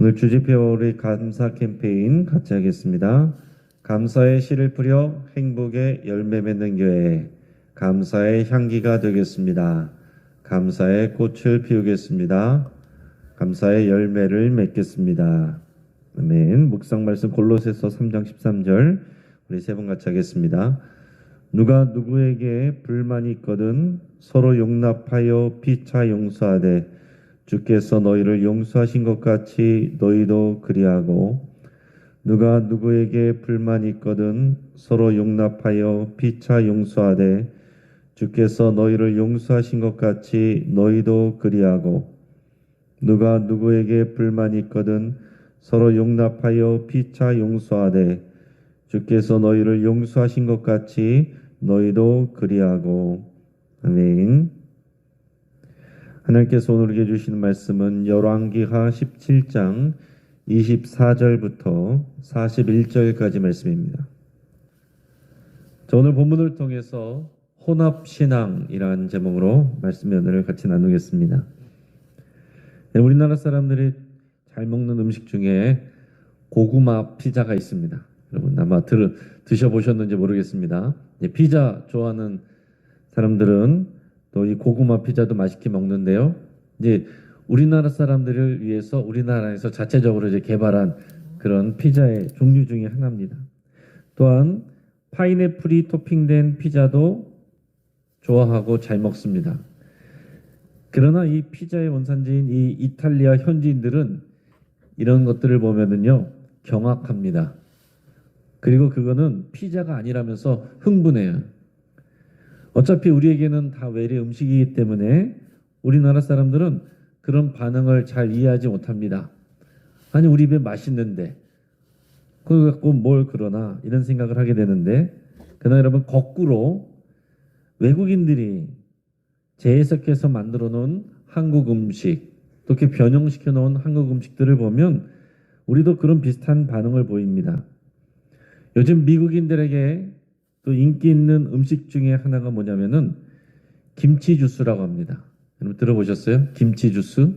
오늘 주집회와 우리 감사 캠페인 같이 하겠습니다. 감사의 씨를 뿌려 행복의 열매 맺는 교회, 감사의 향기가 되겠습니다. 감사의 꽃을 피우겠습니다. 감사의 열매를 맺겠습니다. 아멘. 묵상 말씀 골로새서 3장 13절 우리 세 번 같이 하겠습니다. 누가 누구에게 불만이 있거든 서로 용납하여 피차 용서하되 주께서 너희를 용서하신 것 같이 너희도 그리하고, 누가 누구에게 불만이 있거든 서로 용납하여 피차 용서하되 주께서 너희를 용서하신 것 같이 너희도 그리하고, 누가 누구에게 불만이 있거든 서로 용납하여 피차 용서하되 주께서 너희를 용서하신 것 같이 너희도 그리하고. 아멘. 하나님께서 오늘 우리에게 주시는 말씀은 열왕기하 17장 24절부터 41절까지 말씀입니다. 오늘 본문을 통해서 혼합신앙이라는 제목으로 말씀 연회를 같이 나누겠습니다. 우리나라 사람들이 잘 먹는 음식 중에 고구마 피자가 있습니다. 여러분 아마 드셔보셨는지 모르겠습니다. 피자 좋아하는 사람들은 또 이 고구마 피자도 맛있게 먹는데요. 이제 우리나라 사람들을 위해서 우리나라에서 자체적으로 이제 개발한 그런 피자의 종류 중에 하나입니다. 또한 파인애플이 토핑된 피자도 좋아하고 잘 먹습니다. 그러나 이 피자의 원산지인 이 이탈리아 현지인들은 이런 것들을 보면은요 경악합니다. 그리고 그거는 피자가 아니라면서 흥분해요. 어차피 우리에게는 다 외래 음식이기 때문에 우리나라 사람들은 그런 반응을 잘 이해하지 못합니다. 아니 우리 입에 맛있는데 그거 갖고 뭘 그러나 이런 생각을 하게 되는데, 그러나 여러분 거꾸로 외국인들이 재해석해서 만들어 놓은 한국 음식, 또 이렇게 변형시켜 놓은 한국 음식들을 보면 우리도 그런 비슷한 반응을 보입니다. 요즘 미국인들에게 또 인기 있는 음식 중에 하나가 뭐냐면은 김치 주스라고 합니다. 여러분 들어보셨어요? 김치 주스?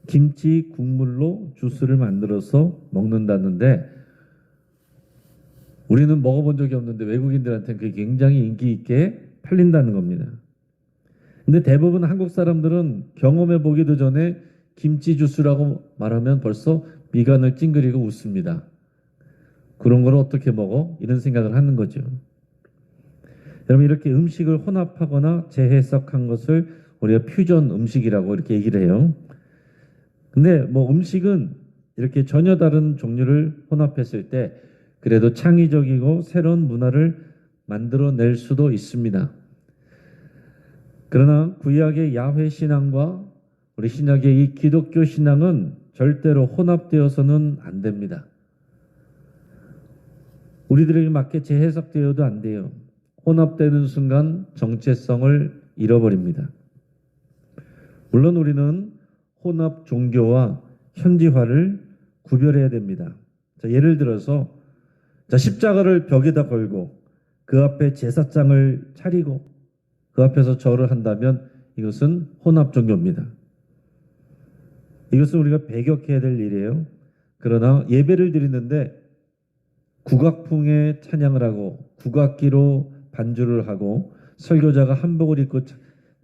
김치 국물로 주스를 만들어서 먹는다는데 우리는 먹어본 적이 없는데 외국인들한테는 그게 굉장히 인기 있게 팔린다는 겁니다. 근데 대부분 한국 사람들은 경험해 보기도 전에 김치 주스라고 말하면 벌써 미간을 찡그리고 웃습니다. 그런 걸 어떻게 먹어? 이런 생각을 하는 거죠. 여러분 이렇게 음식을 혼합하거나 재해석한 것을 우리가 퓨전 음식이라고 이렇게 얘기를 해요. 근데 뭐 음식은 이렇게 전혀 다른 종류를 혼합했을 때 그래도 창의적이고 새로운 문화를 만들어낼 수도 있습니다. 그러나 구약의 야훼 신앙과 우리 신약의 이 기독교 신앙은 절대로 혼합되어서는 안 됩니다. 우리들에게 맞게 재해석되어도 안 돼요. 혼합되는 순간 정체성을 잃어버립니다. 물론 우리는 혼합 종교와 현지화를 구별해야 됩니다. 예를 들어서 십자가를 벽에다 걸고 그 앞에 제사장을 차리고 그 앞에서 절을 한다면 이것은 혼합 종교입니다. 이것은 우리가 배격해야 될 일이에요. 그러나 예배를 드리는데 국악풍의 찬양을 하고 국악기로 반주를 하고 설교자가 한복을 입고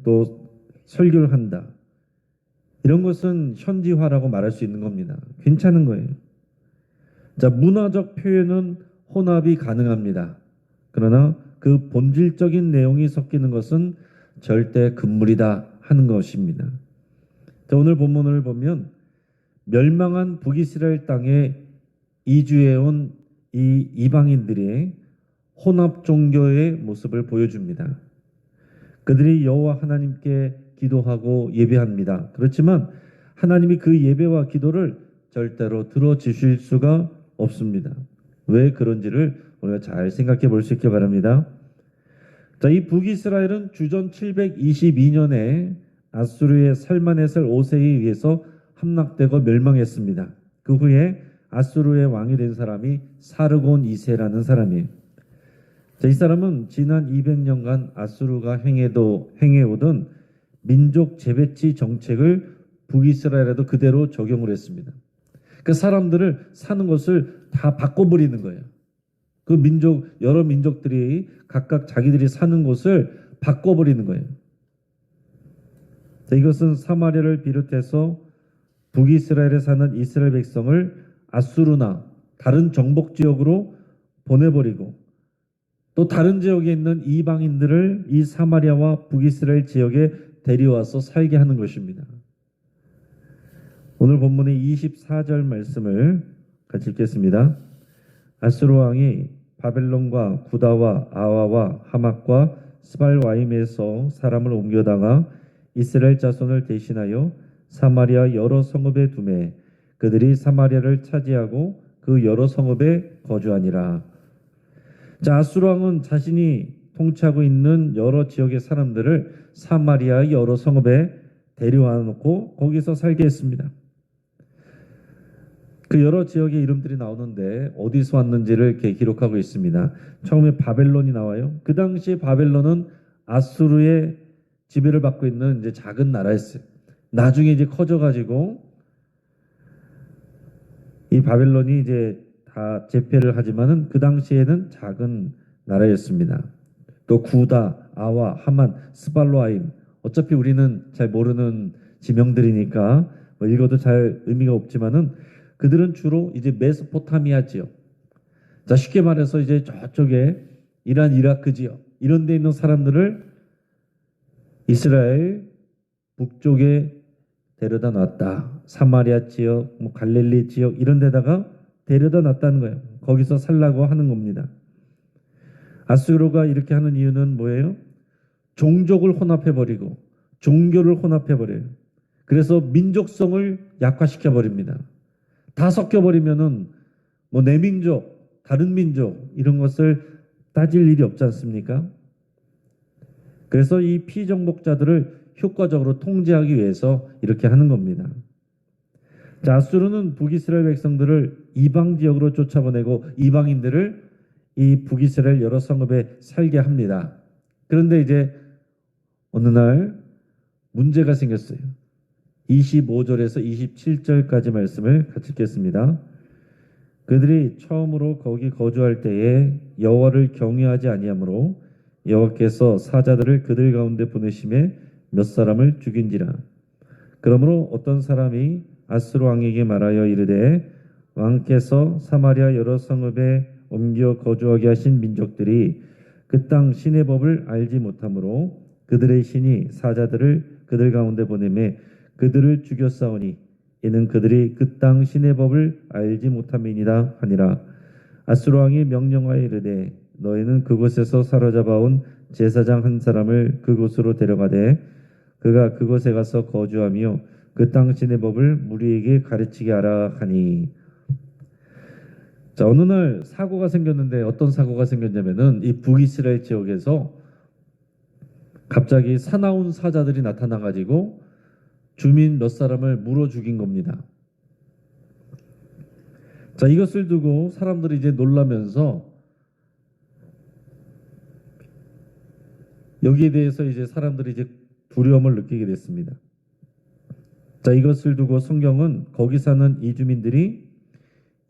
또 설교를 한다. 이런 것은 현지화라고 말할 수 있는 겁니다. 괜찮은 거예요. 문화적 표현은 혼합이 가능합니다. 그러나 그 본질적인 내용이 섞이는 것은 절대 금물이다 하는 것입니다. 오늘 본문을 보면 멸망한 북이스라엘 땅에 이주해온 이 이방인들의 혼합 종교의 모습을 보여줍니다. 그들이 여호와 하나님께 기도하고 예배합니다. 그렇지만 하나님이 그 예배와 기도를 절대로 들어주실 수가 없습니다. 왜 그런지를 우리가 잘 생각해 볼 수 있기 바랍니다. 이 북이스라엘은 주전 722년에 아수르의 살만에셀 5세에 의해서 함락되고 멸망했습니다. 그 후에 아수르의 왕이 된 사람이 사르곤 2세라는 사람이에요. 이 사람은 지난 200년간 아수르가 행해오던 민족 재배치 정책을 북이스라엘에도 그대로 적용을 했습니다. 그 사람들을 사는 것을 다 바꿔버리는 거예요. 그 민족, 여러 민족들이 각각 자기들이 사는 곳을 바꿔버리는 거예요. 자, 이것은 사마리아를 비롯해서 북이스라엘에 사는 이스라엘 백성을 아수르나 다른 정복 지역으로 보내버리고 또 다른 지역에 있는 이방인들을 이 사마리아와 북이스라엘 지역에 데려와서 살게 하는 것입니다. 오늘 본문의 24절 말씀을 같이 읽겠습니다. 아수르 왕이 바벨론과 구다와 아와와 하맛과 스발와임에서 사람을 옮겨다가 이스라엘 자손을 대신하여 사마리아 여러 성읍에 두매 그들이 사마리아를 차지하고 그 여러 성읍에 거주하니라. 자, 아수르 왕은 자신이 통치하고 있는 여러 지역의 사람들을 사마리아 여러 성읍에 데려와 놓고 거기서 살게 했습니다. 그 여러 지역의 이름들이 나오는데 어디서 왔는지를 이렇게 기록하고 있습니다. 처음에 바벨론이 나와요. 그 당시 바벨론은 아수르의 지배를 받고 있는 이제 작은 나라였어요. 나중에 이제 커져가지고 이 바벨론이 이제 다 제패를 하지만은 그 당시에는 작은 나라였습니다. 또 구다, 아와, 하만, 스발로아임. 어차피 우리는 잘 모르는 지명들이니까 뭐 읽어도 잘 의미가 없지만은 그들은 주로 이제 메소포타미아 지역. 자, 쉽게 말해서 이제 저쪽에 이란, 이라크 지역 이런 데 있는 사람들을 이스라엘 북쪽에 데려다 놨다. 사마리아 지역, 뭐 갈릴리 지역 이런 데다가 데려다 놨다는 거예요. 거기서 살라고 하는 겁니다. 아수르가 이렇게 하는 이유는 뭐예요? 종족을 혼합해버리고 종교를 혼합해버려요. 그래서 민족성을 약화시켜버립니다. 다 섞여버리면은 뭐 내 민족, 다른 민족 이런 것을 따질 일이 없지 않습니까? 그래서 이 피정복자들을 효과적으로 통제하기 위해서 이렇게 하는 겁니다. 자, 아수르는 북이스라엘 백성들을 이방 지역으로 쫓아보내고 이방인들을 이 북이스라엘 여러 성읍에 살게 합니다. 그런데 이제 어느 날 문제가 생겼어요. 25절에서 27절까지 말씀을 같이 읽겠습니다. 그들이 처음으로 거기 거주할 때에 여호와를 경외하지 아니하므로 여호와께서 사자들을 그들 가운데 보내심에 몇 사람을 죽인지라. 그러므로 어떤 사람이 아수르 왕에게 말하여 이르되 왕께서 사마리아 여러 성읍에 옮겨 거주하게 하신 민족들이 그 땅 신의 법을 알지 못하므로 그들의 신이 사자들을 그들 가운데 보내매 그들을 죽였사오니 이는 그들이 그 땅 신의 법을 알지 못함이니라 하니라. 아수르 왕이 명령하여 이르되 너희는 그곳에서 사로잡아온 제사장 한 사람을 그곳으로 데려가되 그가 그곳에 가서 거주하며 그 땅 신의 법을 무리에게 가르치게 하라 하니. 자, 어느 날 사고가 생겼는데 어떤 사고가 생겼냐면은 이 북이스라엘 지역에서 갑자기 사나운 사자들이 나타나 가지고 주민 몇 사람을 물어 죽인 겁니다. 자, 이것을 두고 사람들이 이제 놀라면서 여기에 대해서 이제 사람들이 이제 두려움을 느끼게 됐습니다. 자, 이것을 두고 성경은 거기 사는 이주민들이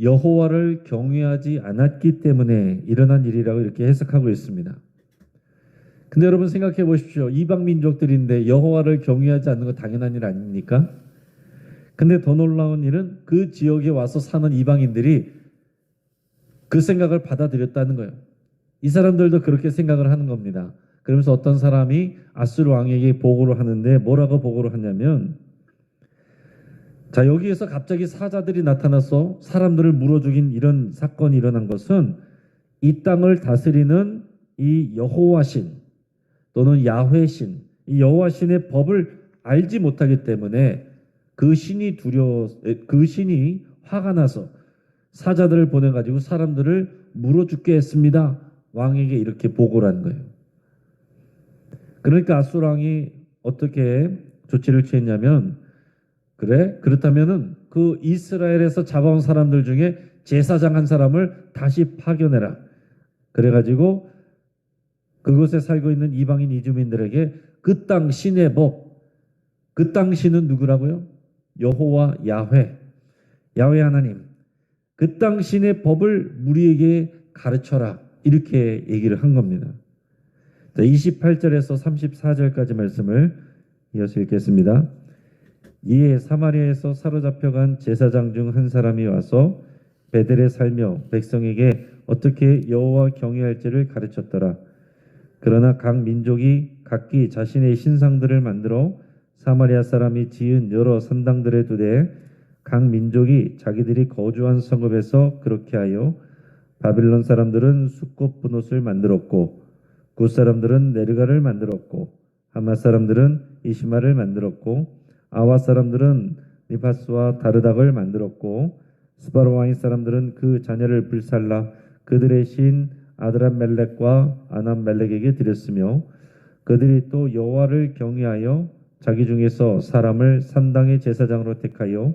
여호와를 경외하지 않았기 때문에 일어난 일이라고 이렇게 해석하고 있습니다. 근데 여러분 생각해 보십시오. 이방 민족들인데 여호와를 경외하지 않는 거 당연한 일 아닙니까? 근데 더 놀라운 일은 그 지역에 와서 사는 이방인들이 그 생각을 받아들였다는 거예요. 이 사람들도 그렇게 생각을 하는 겁니다. 그러면서 어떤 사람이 아수르 왕에게 보고를 하는데 뭐라고 보고를 하냐면, 자, 여기에서 갑자기 사자들이 나타나서 사람들을 물어 죽인 이런 사건이 일어난 것은 이 땅을 다스리는 이 여호와신 또는 야훼신, 이 여호와신의 법을 알지 못하기 때문에 그 신이 화가 나서 사자들을 보내가지고 사람들을 물어 죽게 했습니다. 왕에게 이렇게 보고를 한 거예요. 그러니까 아수르 왕이 어떻게 조치를 취했냐면, 그래? 그렇다면은 그 이스라엘에서 잡아온 사람들 중에 제사장 한 사람을 다시 파견해라. 그래가지고 그곳에 살고 있는 이방인 이주민들에게 그 땅 신의 법, 그 땅 신은 누구라고요? 여호와 야훼. 야훼 하나님, 그 당신의 법을 우리에게 가르쳐라. 이렇게 얘기를 한 겁니다. 자, 28절에서 34절까지 말씀을 이어서 읽겠습니다. 이에 사마리아에서 사로잡혀간 제사장 중 한 사람이 와서 베델에 살며 백성에게 어떻게 여호와 경외할지를 가르쳤더라. 그러나 각 민족이 각기 자신의 신상들을 만들어 사마리아 사람이 지은 여러 산당들에 두되 각 민족이 자기들이 거주한 성읍에서 그렇게 하여 바빌론 사람들은 숫꽃 분옷을 만들었고 굿 사람들은 네르가를 만들었고 하맛 사람들은 이시마를 만들었고 아와 사람들은 니파스와 다르닥을 만들었고 스바로 왕의 사람들은 그 자녀를 불살라 그들의 신 아드람멜렉과 아남멜렉에게 드렸으며 그들이 또 여호와를 경외하여 자기 중에서 사람을 산당의 제사장으로 택하여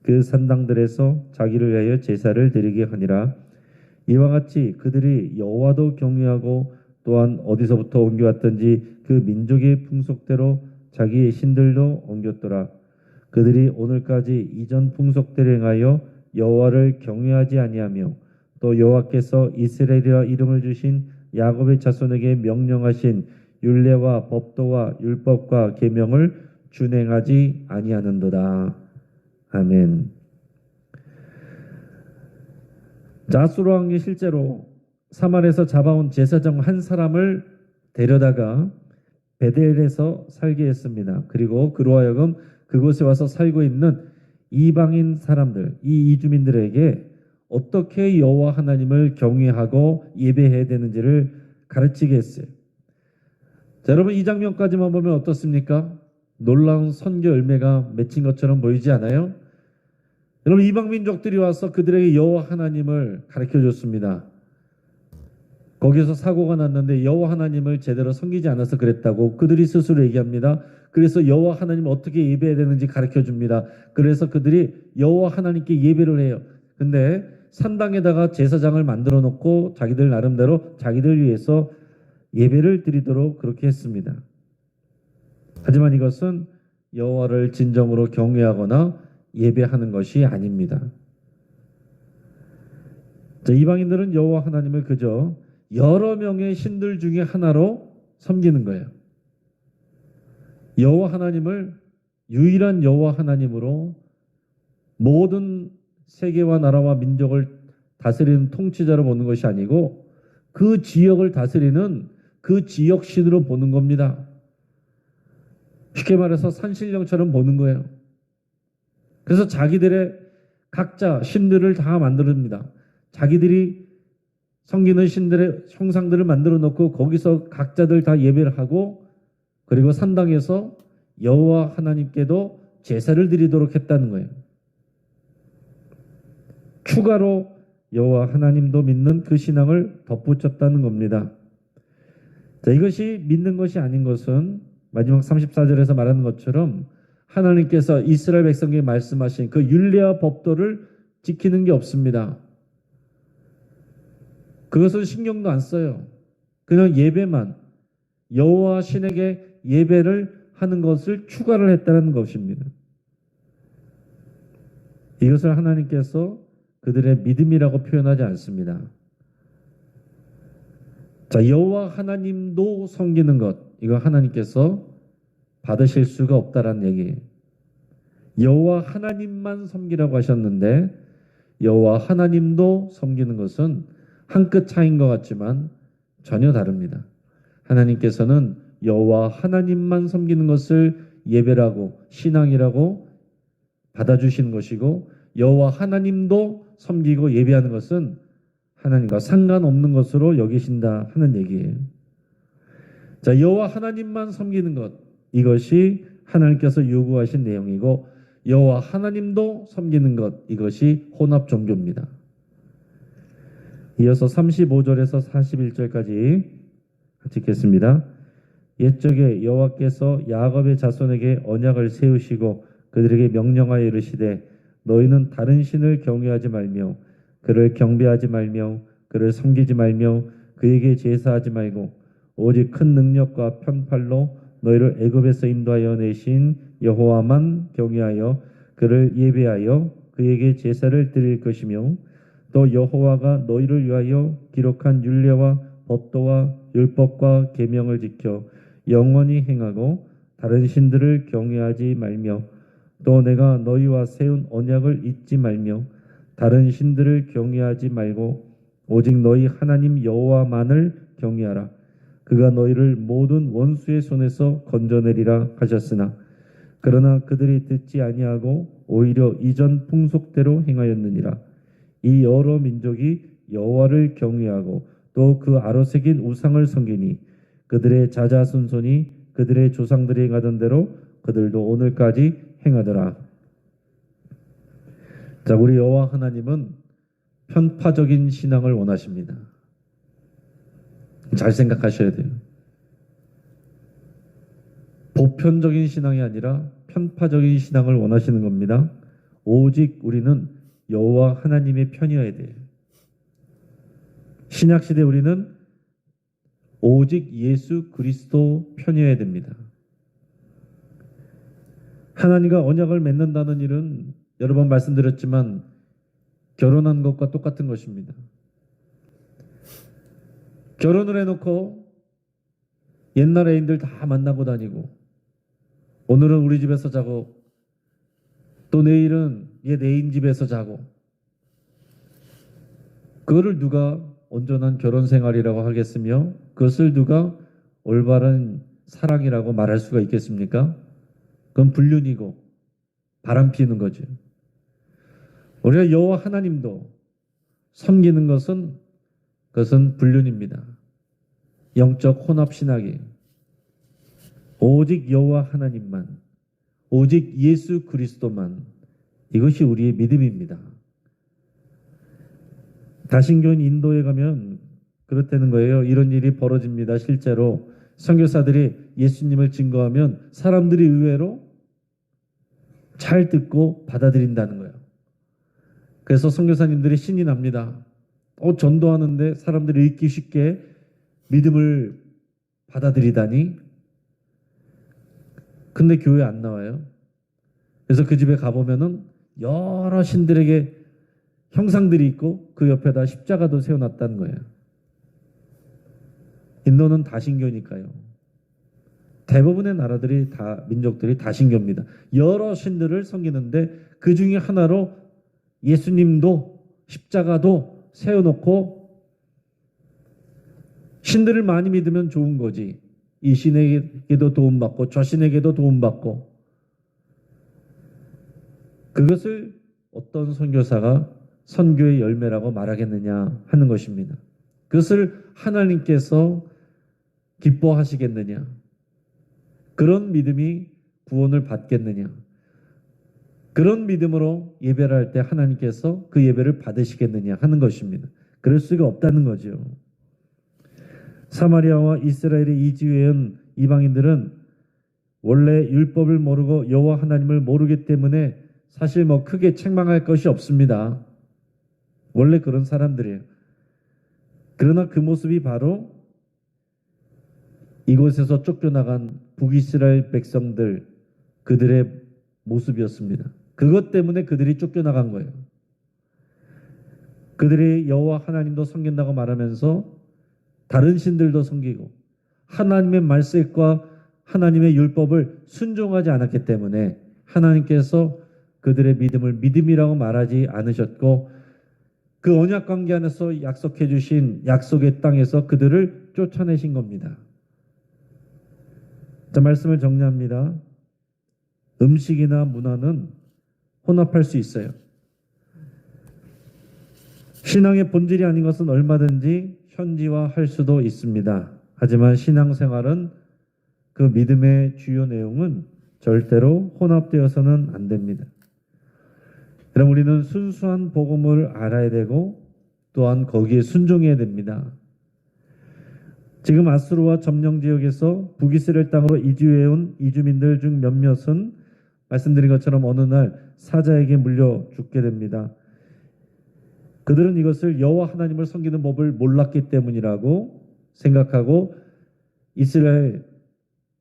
그 산당들에서 자기를 위하여 제사를 드리게 하니라. 이와 같이 그들이 여호와도 경외하고 또한 어디서부터 옮겨왔던지 그 민족의 풍속대로 자기의 신들도 옮겼더라. 그들이 오늘까지 이전 풍속대로 행하여 여호와를 경외하지 아니하며 또 여호와께서 이스라엘이라 이름을 주신 야곱의 자손에게 명령하신 율례와 법도와 율법과 계명을 준행하지 아니하는도다. 아멘. 아수르 왕이 실제로 사마리아에서 잡아온 제사장 한 사람을 데려다가 베델에서 살게 했습니다. 그리고 그로 하여금 그곳에 와서 살고 있는 이방인 사람들, 이 이주민들에게 어떻게 여호와 하나님을 경외하고 예배해야 되는지를 가르치게 했어요. 자, 여러분 이 장면까지만 보면 어떻습니까? 놀라운 선교 열매가 맺힌 것처럼 보이지 않아요? 여러분 이방 민족들이 와서 그들에게 여호와 하나님을 가르쳐 줬습니다. 거기서 사고가 났는데 여호와 하나님을 제대로 섬기지 않아서 그랬다고 그들이 스스로 얘기합니다. 그래서 여호와 하나님을 어떻게 예배해야 되는지 가르쳐 줍니다. 그래서 그들이 여호와 하나님께 예배를 해요. 근데 산당에다가 제사장을 만들어 놓고 자기들 나름대로 자기들 위해서 예배를 드리도록 그렇게 했습니다. 하지만 이것은 여호와를 진정으로 경외하거나 예배하는 것이 아닙니다. 자, 이방인들은 여호와 하나님을 그저 여러 명의 신들 중에 하나로 섬기는 거예요. 여호와 하나님을 유일한 여호와 하나님으로 모든 세계와 나라와 민족을 다스리는 통치자로 보는 것이 아니고 그 지역을 다스리는 그 지역 신으로 보는 겁니다. 쉽게 말해서 산신령처럼 보는 거예요. 그래서 자기들의 각자 신들을 다 만듭니다. 자기들이 섬기는 신들의 형상들을 만들어 놓고 거기서 각자들 다 예배를 하고 그리고 산당에서 여호와 하나님께도 제사를 드리도록 했다는 거예요. 추가로 여호와 하나님도 믿는 그 신앙을 덧붙였다는 겁니다. 자, 이것이 믿는 것이 아닌 것은 마지막 34절에서 말하는 것처럼 하나님께서 이스라엘 백성에게 말씀하신 그 율례와 법도를 지키는 게 없습니다. 그것은 신경도 안 써요. 그냥 예배만 여호와 신에게 예배를 하는 것을 추가를 했다는 것입니다. 이것을 하나님께서 그들의 믿음이라고 표현하지 않습니다. 자, 여호와 하나님도 섬기는 것, 이거 하나님께서 받으실 수가 없다라는 얘기예요. 여호와 하나님만 섬기라고 하셨는데 여호와 하나님도 섬기는 것은 한 끗 차이인 것 같지만 전혀 다릅니다. 하나님께서는 여호와 하나님만 섬기는 것을 예배라고 신앙이라고 받아주시는 것이고 여호와 하나님도 섬기고 예배하는 것은 하나님과 상관없는 것으로 여기신다 하는 얘기예요. 자, 여호와 하나님만 섬기는 것, 이것이 하나님께서 요구하신 내용이고 여호와 하나님도 섬기는 것, 이것이 혼합 종교입니다. 이어서 35절에서 41절까지 같이 읽겠습니다. 옛적에 여호와께서 야곱의 자손에게 언약을 세우시고 그들에게 명령하여 이르시되 너희는 다른 신을 경외하지 말며 그를 경배하지 말며 그를 섬기지 말며 그에게 제사하지 말고 오직 큰 능력과 편팔로 너희를 애굽에서 인도하여 내신 여호와만 경외하여 그를 예배하여 그에게 제사를 드릴 것이며 또 여호와가 너희를 위하여 기록한 율례와 법도와 율법과 계명을 지켜 영원히 행하고 다른 신들을 경외하지 말며 또 내가 너희와 세운 언약을 잊지 말며 다른 신들을 경외하지 말고 오직 너희 하나님 여호와만을 경외하라. 그가 너희를 모든 원수의 손에서 건져내리라 하셨으나 그러나 그들이 듣지 아니하고 오히려 이전 풍속대로 행하였느니라. 이 여러 민족이 여호와를 경외하고 또 그 아로새긴 우상을 섬기니 그들의 자자손손이 그들의 조상들이 행하던 대로 그들도 오늘까지 행하더라. 자, 우리 여호와 하나님은 편파적인 신앙을 원하십니다. 잘 생각하셔야 돼요. 보편적인 신앙이 아니라 편파적인 신앙을 원하시는 겁니다. 오직 우리는 여호와 하나님의 편이어야 돼요. 신약시대 우리는 오직 예수 그리스도 편이어야 됩니다. 하나님과 언약을 맺는다는 일은 여러 번 말씀드렸지만 결혼한 것과 똑같은 것입니다. 결혼을 해놓고 옛날 애인들 다 만나고 다니고 오늘은 우리 집에서 자고 또 내일은 옛 애인 집에서 자고 그거를 누가 온전한 결혼 생활이라고 하겠으며 그것을 누가 올바른 사랑이라고 말할 수가 있겠습니까? 그건 불륜이고 바람 피우는 거죠. 우리가 여호와 하나님도 섬기는 것은 그것은 불륜입니다. 영적 혼합 신학이에요. 오직 여호와 하나님만, 오직 예수 그리스도만, 이것이 우리의 믿음입니다. 다신교인 인도에 가면 그렇다는 거예요. 이런 일이 벌어집니다. 실제로 선교사들이 예수님을 증거하면 사람들이 의외로 잘 듣고 받아들인다는 거예요. 그래서 선교사님들이 신이 납니다. 전도하는데 사람들이 읽기 쉽게 믿음을 받아들이다니. 근데 교회 안 나와요. 그래서 그 집에 가보면은 여러 신들에게 형상들이 있고 그 옆에다 십자가도 세워놨다는 거예요. 인도는 다신교니까요. 대부분의 나라들이 다 민족들이 다신교입니다. 여러 신들을 섬기는데 그 중에 하나로 예수님도 십자가도 세워놓고 신들을 많이 믿으면 좋은 거지. 이 신에게도 도움받고 저 신에게도 도움받고 그것을 어떤 선교사가 선교의 열매라고 말하겠느냐 하는 것입니다. 그것을 하나님께서 기뻐하시겠느냐? 그런 믿음이 구원을 받겠느냐? 그런 믿음으로 예배를 할 때 하나님께서 그 예배를 받으시겠느냐 하는 것입니다. 그럴 수가 없다는 거죠. 사마리아와 이스라엘의 이주해온 이방인들은 원래 율법을 모르고 여호와 하나님을 모르기 때문에 사실 크게 책망할 것이 없습니다. 원래 그런 사람들이에요. 그러나 그 모습이 바로 이곳에서 쫓겨나간 북이스라엘 백성들 그들의 모습이었습니다. 그것 때문에 그들이 쫓겨나간 거예요. 그들이 여호와 하나님도 섬긴다고 말하면서 다른 신들도 섬기고 하나님의 말씀과 하나님의 율법을 순종하지 않았기 때문에 하나님께서 그들의 믿음을 믿음이라고 말하지 않으셨고 그 언약 관계 안에서 약속해 주신 약속의 땅에서 그들을 쫓아내신 겁니다. 자, 말씀을 정리합니다. 음식이나 문화는 혼합할 수 있어요. 신앙의 본질이 아닌 것은 얼마든지 현지화할 수도 있습니다. 하지만 신앙생활은 그 믿음의 주요 내용은 절대로 혼합되어서는 안 됩니다. 여러분, 우리는 순수한 복음을 알아야 되고 또한 거기에 순종해야 됩니다. 지금 아수르와 점령 지역에서 북이스라엘 땅으로 이주해온 이주민들 중 몇몇은 말씀드린 것처럼 어느 날 사자에게 물려 죽게 됩니다. 그들은 이것을 여호와 하나님을 섬기는 법을 몰랐기 때문이라고 생각하고 이스라엘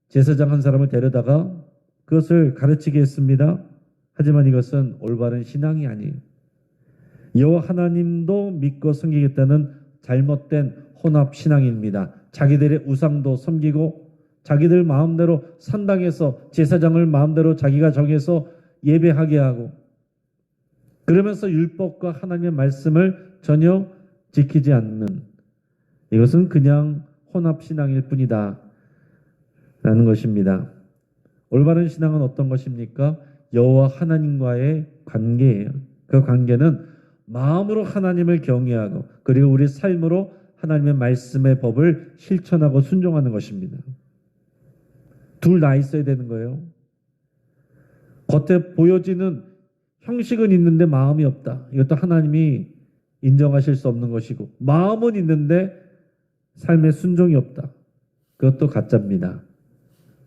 제사장 한 사람을 데려다가 그것을 가르치게 했습니다. 하지만 이것은 올바른 신앙이 아니에요. 여호와 하나님도 믿고 섬기겠다는 잘못된 혼합 신앙입니다. 자기들의 우상도 섬기고 자기들 마음대로 산당에서 제사장을 마음대로 자기가 정해서 예배하게 하고 그러면서 율법과 하나님의 말씀을 전혀 지키지 않는 이것은 그냥 혼합 신앙일 뿐이다 라는 것입니다. 올바른 신앙은 어떤 것입니까? 여호와 하나님과의 관계예요. 그 관계는 마음으로 하나님을 경외하고 그리고 우리 삶으로 하나님의 말씀의 법을 실천하고 순종하는 것입니다. 둘 다 있어야 되는 거예요. 겉에 보여지는 형식은 있는데 마음이 없다. 이것도 하나님이 인정하실 수 없는 것이고 마음은 있는데 삶의 순종이 없다. 그것도 가짜입니다.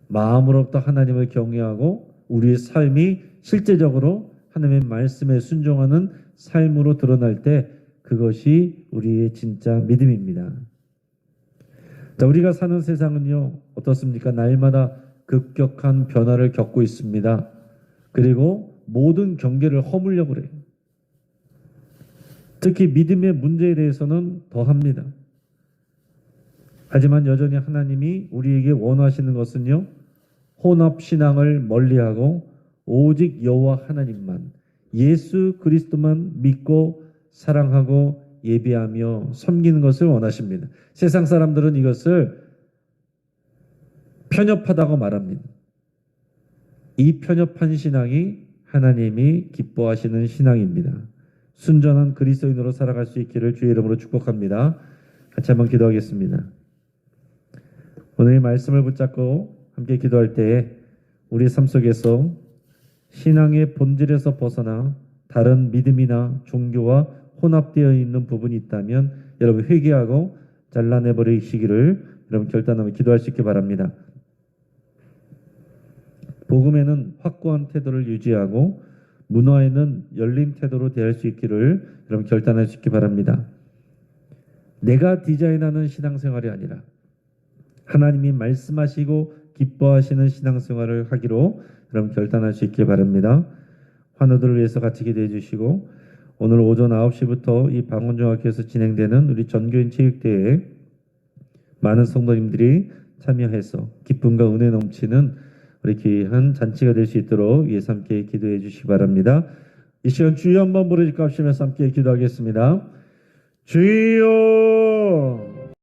마음으로부터 하나님을 경외하고 우리의 삶이 실제적으로 하나님의 말씀에 순종하는 삶으로 드러날 때 그것이 우리의 진짜 믿음입니다. 자, 우리가 사는 세상은요, 어떻습니까? 날마다 급격한 변화를 겪고 있습니다. 그리고 모든 경계를 허물려고 그래요. 특히 믿음의 문제에 대해서는 더 합니다. 하지만 여전히 하나님이 우리에게 원하시는 것은요, 혼합신앙을 멀리하고 오직 여호와 하나님만, 예수 그리스도만 믿고 사랑하고 예배하며 섬기는 것을 원하십니다. 세상 사람들은 이것을 편협하다고 말합니다. 이 편협한 신앙이 하나님이 기뻐하시는 신앙입니다. 순전한 그리스도인으로 살아갈 수 있기를 주의 이름으로 축복합니다. 같이 한번 기도하겠습니다. 오늘 이 말씀을 붙잡고 함께 기도할 때에 우리 삶 속에서 신앙의 본질에서 벗어나 다른 믿음이나 종교와 혼합되어 있는 부분이 있다면 여러분 회개하고 잘라내버리시기를 여러분 결단하며 기도할 수 있기 바랍니다. 복음에는 확고한 태도를 유지하고 문화에는 열린 태도로 대할 수 있기를 여러분 결단할 수 있기 바랍니다. 내가 디자인하는 신앙생활이 아니라 하나님이 말씀하시고 기뻐하시는 신앙생활을 하기로 여러분 결단할 수 있기 바랍니다. 환우들을 위해서 같이 기도해 주시고 오늘 오전 9시부터 이 방언중학교에서 진행되는 우리 전교인 체육대회에 많은 성도님들이 참여해서 기쁨과 은혜 넘치는 우리 귀한 잔치가 될 수 있도록 위해서 함께 기도해 주시기 바랍니다. 이 시간 주여 한번 부르짖고 합시면서 함께 기도하겠습니다. 주여